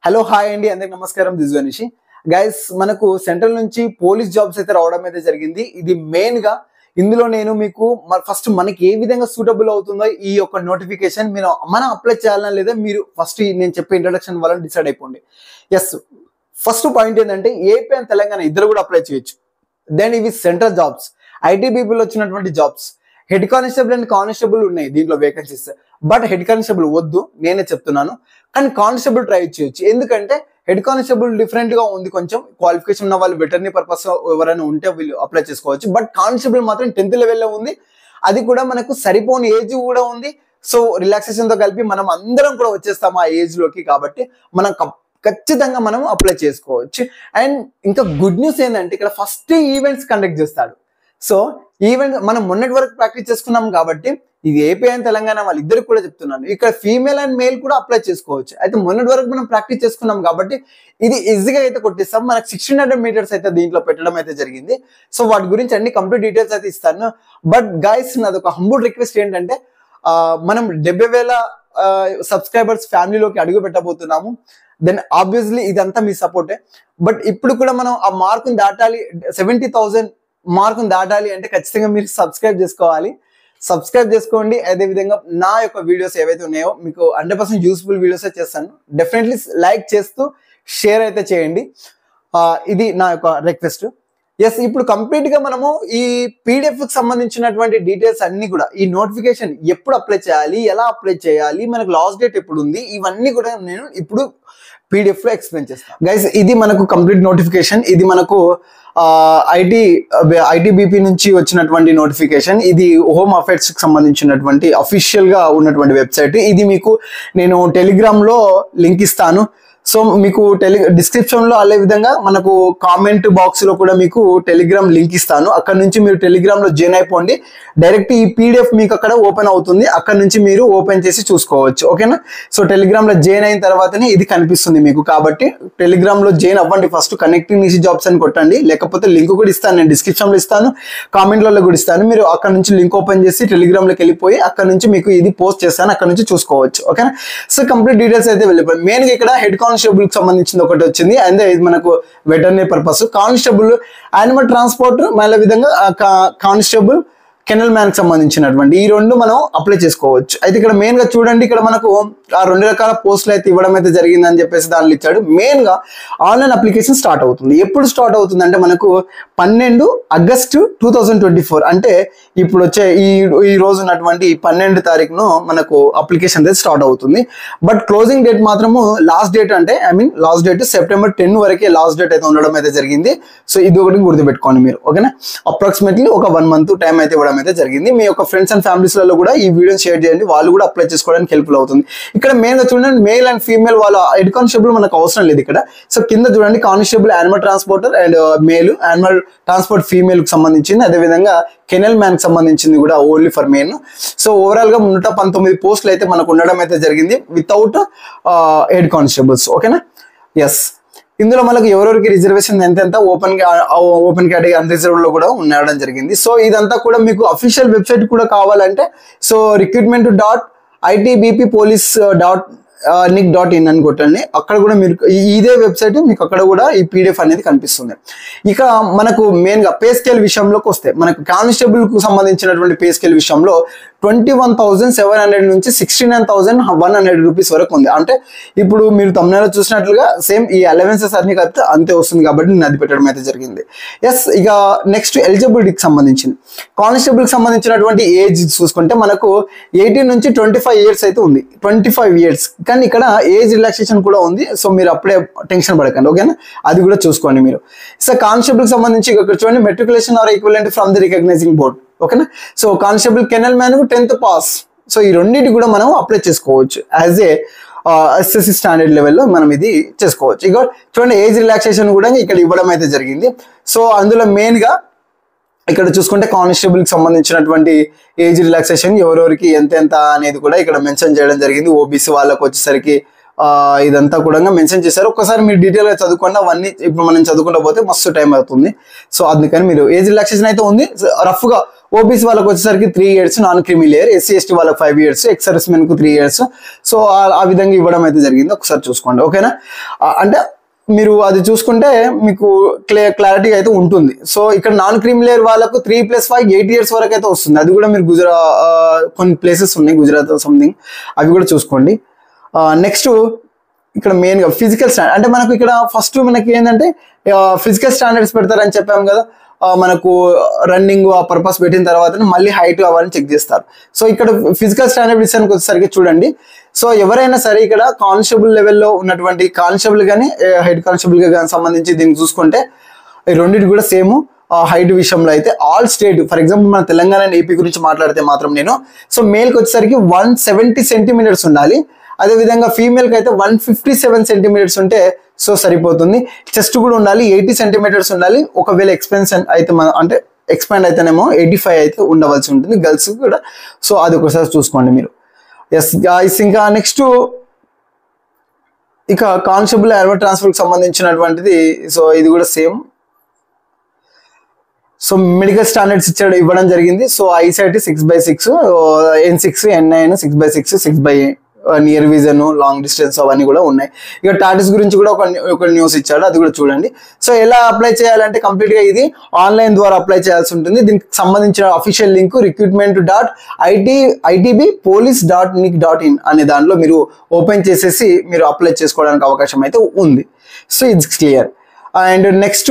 Hello hi అండి, అందరికి నమస్కారం. This Ganesh guys. మనకు సెంట్రల్ నుంచి పోలీస్ జాబ్స్ అయితే రావడం అయితే జరిగింది. ఇది మెయిన్ గా ఇందులో నేను మీకు ఫస్ట్ మనకి ఏ విధంగా సూటబుల్ అవుతుందో ఈ యొక్క నోటిఫికేషన్ మనం అప్లై చేయాలన్నా లేదా మీరు ఫస్ట్ నేను చెప్పే ఇంట్రడక్షన్ వల్ల డిసైడ్ అయిపోండి. ఎస్, ఫస్ట్ పాయింట్ ఏంటంటే ఏపీ అండ్ తెలంగాణ ఇద్దరు కూడా అప్లై చేయొచ్చు. దెన్ ఇవి సెంట్రల్ జాబ్స్, ఐటీబీపీలో వచ్చినటువంటి jobs. Head constable and constable ఉన్నాయి దీంట్లో వేకెన్సీస్. బట్ హెడ్ కానిస్టేబుల్ వద్దు, నేనే చెప్తున్నాను. కానీ కానిస్టేబుల్ ట్రై చేయొచ్చు. ఎందుకంటే హెడ్ కానిస్టేబుల్ డిఫరెంట్ గా ఉంది, కొంచెం క్వాలిఫికేషన్ ఉన్న వాళ్ళు వెటర్నరీ పర్పస్ ఎవరైనా ఉంటే వీళ్ళు అప్లై చేసుకోవచ్చు. బట్ కానిస్టేబుల్ మాత్రం 10th లెవెల్లో ఉంది. అది కూడా మనకు సరిపోని ఏజ్ కూడా ఉంది. సో రిలాక్సేషన్ తో కలిపి మనం అందరం కూడా వచ్చేస్తాము ఆ ఏజ్ లోకి. కాబట్టి మనం ఖచ్చితంగా మనం అప్లై చేసుకోవచ్చు. అండ్ ఇంకా గుడ్ న్యూస్ ఏంటంటే ఇక్కడ ఫస్ట్ ఈవెంట్స్ కండక్ట్ చేస్తాడు. సో ఈవెంట్ మనం మొన్నటి వరకు ప్రాక్టీస్ చేసుకున్నాం కాబట్టి ఇది ఏపీ అండ్ తెలంగాణ వాళ్ళిద్దరికి కూడా చెప్తున్నాను. ఇక్కడ ఫీమేల్ అండ్ మేల్ కూడా అప్లై చేసుకోవచ్చు. అయితే మొన్నటి వరకు మనం ప్రాక్టీస్ చేసుకున్నాం కాబట్టి ఇది ఈజీగా అయితే కొట్టిస్తాం. మనకు 1600 మీటర్స్ అయితే దీంట్లో పెట్టడం అయితే జరిగింది. సో వాటి గురించి అన్ని కంప్లీట్ డీటెయిల్స్ అయితే ఇస్తాను. బట్ గైస్, నాది ఒక హంబుల్ రిక్వెస్ట్ ఏంటంటే మనం 70,000 సబ్స్క్రైబర్స్ ఫ్యామిలీలోకి అడుగు పెట్టబోతున్నాము. దెన్ ఆబ్వియస్లీ ఇదంతా మీ సపోర్టే. బట్ ఇప్పుడు కూడా మనం ఆ మార్కుని దాటాలి, 70,000 మార్కుని దాటాలి అంటే ఖచ్చితంగా మీరు సబ్స్క్రైబ్ చేసుకోవాలి. సబ్స్క్రైబ్ చేసుకోండి. అదేవిధంగా నా యొక్క వీడియోస్ ఏవైతే ఉన్నాయో మీకు 100% యూస్ఫుల్ వీడియోస్ చేస్తాను. డెఫినెట్లీ లైక్ చేస్తూ షేర్ అయితే చేయండి. ఇది నా యొక్క రిక్వెస్ట్. ఎస్, ఇప్పుడు కంప్లీట్ గా మనము ఈ పీడిఎఫ్ కి సంబంధించినటువంటి డీటెయిల్స్ అన్ని కూడా, ఈ నోటిఫికేషన్ ఎప్పుడు అప్లై చేయాలి, ఎలా అప్లై చేయాలి, మనకు లాస్ట్ డేట్ ఎప్పుడు ఉంది, ఇవన్నీ కూడా నేను ఇప్పుడు పీడిఎఫ్ లో ఎక్స్ప్లెయిన్ చేస్తాను. గైస్, ఇది మనకు కంప్లీట్ నోటిఫికేషన్. ఇది మనకు ఐటీబీపీ నుంచి వచ్చినటువంటి నోటిఫికేషన్. ఇది హోమ్ అఫైర్స్ కి సంబంధించినటువంటి అఫీషియల్ గా ఉన్నటువంటి వెబ్సైట్. ఇది మీకు నేను టెలిగ్రామ్ లో లింక్ ఇస్తాను. సో మీకు డిస్క్రిప్షన్ లో అదే విధంగా మనకు కామెంట్ బాక్స్ లో కూడా మీకు టెలిగ్రామ్ లింక్ ఇస్తాను. అక్కడ నుంచి మీరు టెలిగ్రామ్ లో జాయిన్ అయిపోండి. డైరెక్ట్ ఈ పీడిఎఫ్ మీకు అక్కడ ఓపెన్ అవుతుంది. అక్కడ నుంచి మీరు ఓపెన్ చేసి చూసుకోవచ్చు. ఓకేనా? సో టెలిగ్రామ్ లో జాయిన్ అయిన తర్వాతనే ఇది కనిపిస్తుంది మీకు. కాబట్టి టెలిగ్రామ్ లో జాయిన్ అవ్వండి. ఫస్ట్ కనెక్టింగ్ ఈజీ జాబ్స్ అని కొట్టండి. లేకపోతే లింక్ కూడా ఇస్తాను, నేను డిస్క్రిప్షన్ లో ఇస్తాను, కామెంట్లలో కూడా ఇస్తాను. మీరు అక్కడ నుంచి లింక్ ఓపెన్ చేసి టెలిగ్రామ్ లోకి వెళ్ళిపోయి అక్కడ నుంచి మీకు ఇది పోస్ట్ చేస్తాను, అక్కడ నుంచి చూసుకోవచ్చు. ఓకేనా? సో కంప్లీట్ డీటెయిల్స్ అయితే వెళ్ళిపోయి మెయిన్ గా ఇక్కడ హెడ్ కానిస్టేబుల్ కి సంబంధించింది ఒకటి వచ్చింది. అండ్ ఇది మనకు veterinary purpose. Constable animal transport, మళ్ళీ విధంగా కానిస్టేబుల్ కెనల్ మ్యాన్ కి సంబంధించినటువంటి ఈ రెండు మనం అప్లై చేసుకోవచ్చు. అయితే ఇక్కడ మెయిన్ గా చూడండి, ఇక్కడ మనకు ఆ 2 రకాల పోస్టులు అయితే ఇవ్వడం అయితే జరిగిందని చెప్పేసి దానిలో ఇచ్చాడు. మెయిన్ గా ఆన్లైన్ అప్లికేషన్ స్టార్ట్ అవుతుంది. ఎప్పుడు స్టార్ట్ అవుతుంది అంటే మనకు 12 ఆగస్టు 2024, అంటే ఇప్పుడు వచ్చే ఈ రోజు ఉన్నటువంటి 12 తారీఖును మనకు అప్లికేషన్ అయితే స్టార్ట్ అవుతుంది. బట్ క్లోజింగ్ డేట్ మాత్రము లాస్ట్ డేట్ అంటే లాస్ట్ డేట్ సెప్టెంబర్ 10 వరకే లాస్ట్ డేట్ అయితే ఉండడం అయితే జరిగింది. సో ఇది ఒకటి గుర్తుపెట్టుకోండి మీరు. ఓకేనా? అప్రాక్సిమేట్లీ ఒక 1 మంత్ టైం అయితే ఇవ్వడం అయితే జరిగింది. మీ యొక్క ఫ్రెండ్స్ అండ్ ఫ్యామిలీస్ లలో కూడా ఈ వీడియో షేర్ చేయండి, వాళ్ళు కూడా అప్లై చేసుకోవడానికి హెల్ప్ఫుల్ అవుతుంది. ఇక్కడ మెయిన్ గా చూడండి, మేల్ అండ్ ఫీమేల్ వాళ్ళ హెడ్ కానిస్టేబుల్ మనకు అవసరం లేదు ఇక్కడ. సో కింద చూడండి, constable animal transporter and male, animal transport female కి సంబంధించింది, అదేవిధంగా కెనల్ మ్యాన్ కి సంబంధించింది కూడా only for main. So overall గా 119 పోస్టులు అయితే మనకు ఉండడం అయితే జరిగింది వితౌట్ హెడ్ కానిస్టేబుల్స్. ఓకేనా? ఎస్, ఇందులో మనకు ఎవరెవరికి రిజర్వేషన్ ఎంత ఓపెన్ కేటగిరీ, అన్రిజర్వ్డ్ లో కూడా ఉండడం జరిగింది. సో ఇదంతా కూడా మీకు అఫీషియల్ వెబ్సైట్ కూడా కావాలంటే సో recruitment.itbppolice.nic.in అని కొట్టండి. అక్కడ కూడా మీరు ఇదే వెబ్సైట్ మీకు అక్కడ కూడా ఈ పీడిఎఫ్ అనేది కనిపిస్తుంది. ఇక మనకు మెయిన్ గా పే స్కేల్ విషయంలోకి వస్తే మనకు కానిస్టేబుల్ కు సంబంధించినటువంటి పే స్కేల్ విషయంలో 21,700 నుంచి 69,100 రూపీస్ వరకు ఉంది. అంటే ఇప్పుడు మీరు తమ్మునేలో చూసినట్లుగా సేమ్ ఈ అలవెన్సెస్ అన్ని కలిపితే అంతే వస్తుంది. కాబట్టి నేను అది పెట్టడం అయితే జరిగింది. ఎస్, ఇక నెక్స్ట్ ఎలిజిబిలిటీకి సంబంధించింది. కానిస్టేబుల్ కి సంబంధించినటువంటి ఏజ్ చూసుకుంటే మనకు 18 నుంచి 25 ఇయర్స్ అయితే ఉంది. 25 ఇయర్స్. కానీ ఇక్కడ ఏజ్ రిలాక్సేషన్ కూడా ఉంది. సో మీరు అప్పుడే టెన్షన్ పడకండి. ఓకేనా? అది కూడా చూసుకోండి మీరు. సో కానిస్టేబుల్ కి సంబంధించి ఇక్కడ చూడండి, matriculation or equivalent from the recognizing board. ఓకేనా? So constable kennelman 10th pass. So ఈ రెండింటి కూడా మనం అప్లై చేసుకోవచ్చు యాజ్ ఏ ఎస్ఎస్సి స్టాండర్డ్ లెవెల్లో మనం ఇది చేసుకోవచ్చు. ఇక చూడండి, ఏజ్ రిలాక్సేషన్ కూడా ఇక్కడ ఇవ్వడం అయితే జరిగింది. సో అందులో మెయిన్ గా ఇక్కడ చూసుకుంటే కానిస్టేబుల్ కి సంబంధించినటువంటి ఏజ్ రిలాక్సేషన్ ఎవరెవరికి ఎంత అనేది కూడా ఇక్కడ మెన్షన్ చేయడం జరిగింది. ఓబీసీ వాళ్ళకి వచ్చేసరికి ఇదంతా కూడా మెన్షన్ చేశారు. ఒక్కసారి మీరు డీటెయిల్గా చదువుకోండి. అవన్నీ ఇప్పుడు మనం చదువుకుంటూ పోతే మస్తు టైం అవుతుంది. సో అందుకని మీరు ఏజ్ రిలాక్సేషన్ అయితే ఉంది. రఫ్గా ఓబీసీ వాళ్ళకి వచ్చేసరికి 3 years, non creamy layer, SC ST వాళ్ళకి 5 years, ఎక్స్ సర్వీస్ మెన్ కు 3 years. సో ఆ విధంగా ఇవ్వడం అయితే జరిగింది. ఒకసారి చూసుకోండి, ఓకేనా. అంటే మీరు అది చూసుకుంటే మీకు క్లారిటీ అయితే ఉంటుంది. సో ఇక్కడ నాన్ క్రీమ్ లేయర్ వాళ్ళకు 3+5 8 years వరకు అయితే వస్తుంది. అది కూడా మీరు కొన్ని ప్లేసెస్ ఉన్నాయి గుజరాత్ సంథింగ్, అవి కూడా చూసుకోండి. నెక్స్ట్ ఇక్కడ మెయిన్గా ఫిజికల్ స్టాండర్డ్, అంటే మనకు ఇక్కడ ఫస్ట్ మనకి ఏంటంటే ఫిజికల్ స్టాండర్డ్స్ పెడతారని చెప్పాము కదా. మనకు రన్నింగ్ ఆ పర్పస్ పెట్టిన తర్వాత మళ్ళీ హైట్ అవన్నీ చెక్ చేస్తారు. సో ఇక్కడ ఫిజికల్ స్టాండర్డ్ విషయానికి వచ్చేసరికి చూడండి. సో ఎవరైనా సరే ఇక్కడ కానిస్టేబుల్ లెవెల్లో ఉన్నటువంటి కానిస్టేబుల్ కానీ హెడ్ కానిస్టేబుల్ కానీ సంబంధించి దీన్ని చూసుకుంటే ఈ రెండింటి కూడా సేమ్. హైట్ విషయంలో అయితే ఆల్ స్టేట్, ఫర్ ఎగ్జాంపుల్ మన తెలంగాణ అండ్ ఏపీ గురించి మాట్లాడితే మాత్రం నేను, సో మేల్కి వచ్చేసరికి 170 centimeters ఉండాలి. అదేవిధంగా ఫీమేల్కి అయితే 157 centimeters ఉంటే సో సరిపోతుంది. చెస్ట్ కూడా ఉండాలి 80 centimeters ఉండాలి. ఒకవేళ ఎక్స్పెన్షన్ అయితే అంటే ఎక్స్పాండ్ అయితేనేమో 85 అయితే ఉండవలసి ఉంటుంది గర్ల్స్ కూడా. సో అది ఒకసారి చూసుకోండి మీరు. ఎస్ గాయ్స్, ఇంకా నెక్స్ట్ ఇక కానిస్టేబుల్ అర్బన్ ట్రాన్స్ఫర్కి సంబంధించినటువంటిది. సో ఇది కూడా సేమ్. సో మెడికల్ స్టాండర్డ్స్ ఇవ్వడం జరిగింది. So eyesight 6/6, N6, N9 6/6, 6/8 near vision, long distance అవన్నీ కూడా ఉన్నాయి. ఇక టాటిస్ గురించి కూడా ఒక న్యూస్ ఇచ్చాడు, అది కూడా చూడండి. సో ఎలా అప్లై చేయాలంటే కంప్లీట్గా ఇది ఆన్లైన్ ద్వారా అప్లై చేయాల్సి ఉంటుంది. దీనికి సంబంధించిన అఫీషియల్ లింక్ recruitment.itbpolice.nic.in అనే దాంట్లో మీరు ఓపెన్ చేసేసి మీరు అప్లై చేసుకోవడానికి అవకాశం అయితే ఉంది. So it's clear. And next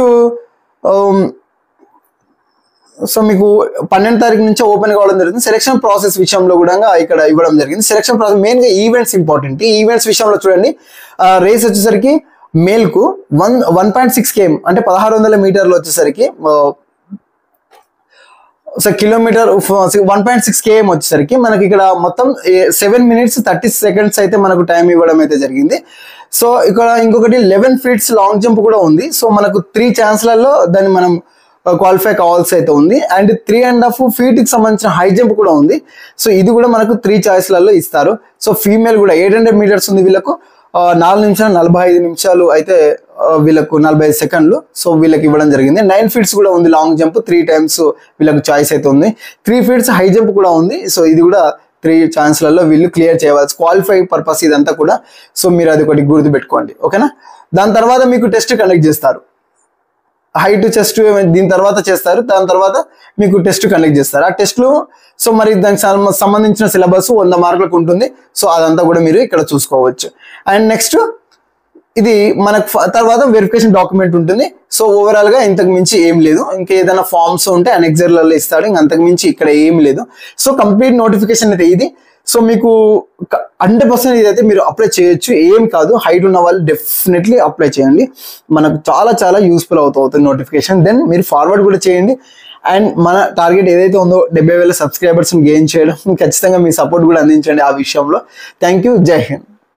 so మీకు 12వ తారీఖు నుంచి ఓపెన్ కావడం జరిగింది. సెలక్షన్ ప్రాసెస్ విషయంలో కూడా ఇక్కడ ఇవ్వడం జరిగింది. సెలక్షన్ ప్రాసెస్ మెయిన్గా ఈవెంట్స్ ఇంపార్టెంట్. ఈ ఈవెంట్స్ విషయంలో చూడండి, రేస్ వచ్చేసరికి మేల్కు 1.6 km అంటే 1600 మీటర్లు వచ్చేసరికి సో కిలోమీటర్ 1.6 km వచ్చేసరికి మనకి ఇక్కడ మొత్తం 7 minutes 30 seconds అయితే మనకు టైం ఇవ్వడం అయితే జరిగింది. సో ఇక్కడ ఇంకొకటి 11 feet లాంగ్ జంప్ కూడా ఉంది. సో మనకు 3 ఛాన్స్లలో దాన్ని మనం క్వాలిఫై కావాల్సి అయితే ఉంది. అండ్ 3.5 feet కి సంబంధించిన హై జంప్ కూడా ఉంది. సో ఇది కూడా మనకు 3 choiceలలో ఇస్తారు. సో ఫీమేల్ కూడా 800 meters ఉంది వీళ్ళకు, 4 నిమిషాలు 45 నిమిషాలు అయితే వీళ్ళకు 45 seconds. సో వీళ్ళకి ఇవ్వడం జరిగింది. 9 feet కూడా ఉంది లాంగ్ జంప్, 3 times వీళ్ళకి చాయిస్ అయితే ఉంది. 3 feet హై జంప్ కూడా ఉంది. సో ఇది కూడా 3 ఛాన్స్లలో వీళ్ళు క్లియర్ చేయవలసి క్వాలిఫై పర్పస్ ఇదంతా కూడా. సో మీరు అది ఒకటి గుర్తు పెట్టుకోండి, ఓకేనా. దాని తర్వాత మీకు టెస్ట్ కండక్ట్ చేస్తారు. హైట్ చెస్ట్ దీని తర్వాత చేస్తారు. దాని తర్వాత మీకు టెస్ట్ కండక్ట్ చేస్తారు. ఆ టెస్ట్లో సో మరి దానికి సంబంధించిన సిలబస్ 100 మార్కులకు ఉంటుంది. సో అదంతా కూడా మీరు ఇక్కడ చూసుకోవచ్చు. అండ్ నెక్స్ట్ ఇది మనకు తర్వాత వెరిఫికేషన్ డాక్యుమెంట్ ఉంటుంది. సో ఓవరాల్గా ఇంతకు మించి ఏం లేదు. ఇంకా ఏదైనా ఫార్మ్స్ ఉంటే అనెక్సర్లలో ఇస్తాడు, ఇంక అంతకు మించి ఇక్కడ ఏం లేదు. సో కంప్లీట్ నోటిఫికేషన్ అయితే ఇది. సో మీకు 100% ఇదైతే మీరు అప్లై చేయొచ్చు, ఏం కాదు. హైట్ ఉన్న వాళ్ళు డెఫినెట్లీ అప్లై చేయండి. మనకు చాలా చాలా యూస్ఫుల్ అవుతుంది నోటిఫికేషన్. దెన్ మీరు ఫార్వర్డ్ కూడా చేయండి. అండ్ మన టార్గెట్ ఏదైతే ఉందో 70,000 subscribers గెయిన్ చేయడం, ఖచ్చితంగా మీ సపోర్ట్ కూడా అందించండి ఆ విషయంలో. థ్యాంక్ యూ, జై హింద్.